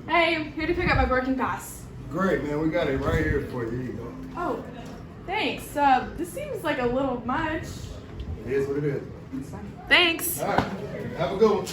Hey, I'm here to pick up my boarding pass. Great, man. We got it right here for you. Here you go. Oh, thanks. This seems like a little much. It is what it is. Thanks. All right. Have a good one.